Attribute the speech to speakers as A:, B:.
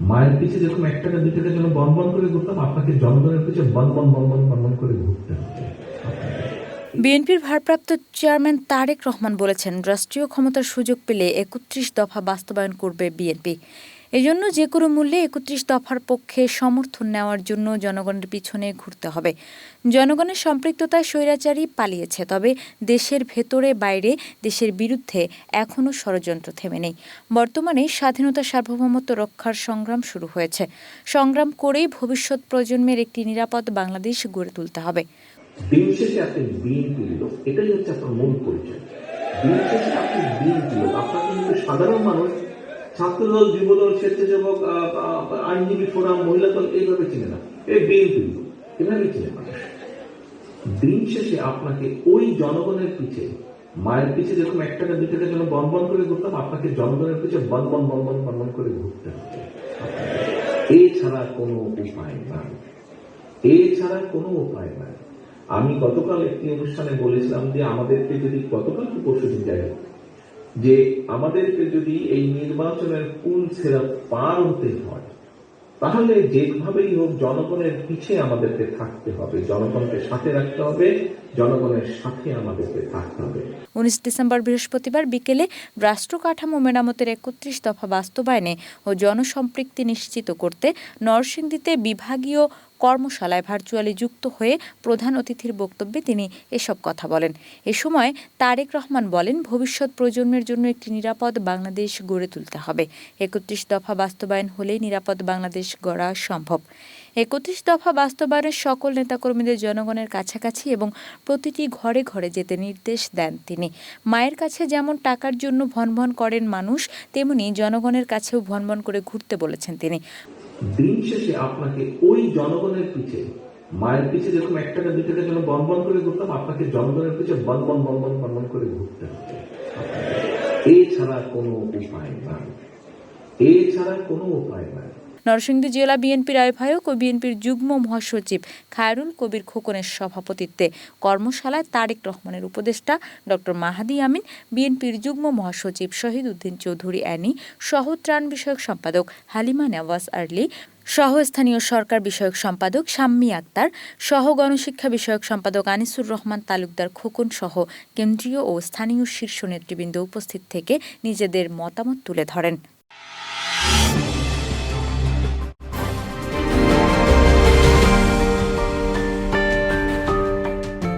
A: মায়ের পিছে যখন 1 টাকা 2 টাকার জন্য বন বন করে ঘুরতাম, আপনাকে জনগণের পিছে বন বন বন বন বন বন করে ঘুরতে হবে।
B: বিএনপির ভারপ্রাপ্ত চেয়ারম্যান তারেক রহমান বলেছেন, রাষ্ট্রীয় ক্ষমতার সুযোগ পেলে ৩১ দফা বাস্তবায়ন করবে বিএনপি। এজন্য যে কোনো মূল্যে ৩১ দফার পক্ষে সমর্থন নেওয়ার জন্য জনগণের পিছনে ঘুরতে হবে। জনগণের সম্পৃক্ততায় স্বৈরাচারী পালিয়েছে, তবে দেশের ভেতরে বাইরে দেশের বিরুদ্ধে এখনও ষড়যন্ত্র থেমে নেই। বর্তমানে স্বাধীনতা সার্বভৌমত্ব রক্ষার সংগ্রাম শুরু হয়েছে। সংগ্রাম করেই ভবিষ্যৎ প্রজন্মের একটি নিরাপদ বাংলাদেশ গড়ে তুলতে হবে।
A: দিন শেষে আপনি বিএনপির লোক, এটাই হচ্ছে আপনার মূল পরিচয়। দিন শেষে আপনি বিএনপির লোক, আপনার কিন্তু সাধারণ মানুষ ছাত্রদল, যুবদল, স্বেচ্ছাসেবক, আইনজীবী ফোরাম, মহিলা দল এইভাবে চিনে না। এই বিএনপির লোক এভাবে চিনে মানুষ। দিন শেষে আপনাকে ওই জনগণের পিছে, মায়ের পিছে যখন 1 টাকা 2 টাকার জন্য বন বন করে ঘুরতাম, আপনাকে জনগণের পিছে বন বন বন বন বন বন করে ঘুরতে হবে। এছাড়া কোনো উপায় নাই, এছাড়া কোনো উপায় নাই। আমি গতকাল একটি অনুষ্ঠানে বলেছিলাম যে আমাদেরকে যদি, গতকাল কি পরশুদিন যাই হোক, যে আমাদেরকে যদি এই নির্বাচনের কুল সিরাত পার হতে হয়, তাহলে যেভাবেই হোক জনগণের পিছে আমাদেরকে থাকতে হবে, জনগণকে সাথে রাখতে হবে, জনগণের সাথে আমাদেরকে থাকতে হবে।
B: 19 ডিসেম্বর বৃহস্পতিবার বিকেলে রাষ্ট্র কাঠামো মেরামতের ৩১ দফা বাস্তবায়নে ও জনসম্পৃক্তি নিশ্চিত করতে নরসিংদীতে বিভাগীয় কর্মশালায় ভার্চুয়ালি যুক্ত হয়ে প্রধান অতিথির বক্তব্যে তিনি এসব কথা বলেন। এ সময় তারেক রহমান বলেন, ভবিষ্যৎ প্রজন্মের জন্য একটি নিরাপদ বাংলাদেশ গড়ে তুলতে হবে। ৩১ দফা বাস্তবায়ন হলেই নিরাপদ বাংলাদেশ গড়া সম্ভব। ৩১ দফা বাস্তবায়নের সকল নেতাকর্মীদের জনগণের কাছাকাছি এবং প্রতিটি ঘরে ঘরে যেতে নির্দেশ দেন তিনি। মায়ের কাছে যেমন টাকার জন্য ভনভন করেন মানুষ, তেমনি জনগণের কাছেও ভনভন করে ঘুরতে বলেছেন তিনি।
A: দিন শেষে আপনাকে ওই জনগণের পিছে, মায়ের পিছে যখন 1 টাকা 2 টাকার জন্য বন বন করে ঘুরতাম, আপনাকে জনগণের পিছে বন বন বন বন বন বন করে ঘুরতে হবে। এছাড়া কোনো উপায় নাই, এছাড়া কোনো উপায় নাই।
B: নরসিংদী জেলা বিএনপির আহ্বায়ক ও বিএনপির যুগ্ম মহাসচিব খায়রুল কবির খোকনের সভাপতিত্বে কর্মশালায় তারেক রহমানের উপদেষ্টা ডক্টর মাহাদি আমিন, বিএনপির যুগ্ম মহাসচিব শহীদ উদ্দিন চৌধুরী অ্যানি, সহ ত্রাণ বিষয়ক সম্পাদক হালিমা নেওয়াজ আর্লি, সহ স্থানীয় সরকার বিষয়ক সম্পাদক শাম্মী আক্তার, সহ গণশিক্ষা বিষয়ক সম্পাদক আনিসুর রহমান তালুকদার খোকন সহ কেন্দ্রীয় ও স্থানীয় শীর্ষ নেতৃবৃন্দ উপস্থিত থেকে নিজেদের মতামত তুলে ধরেন।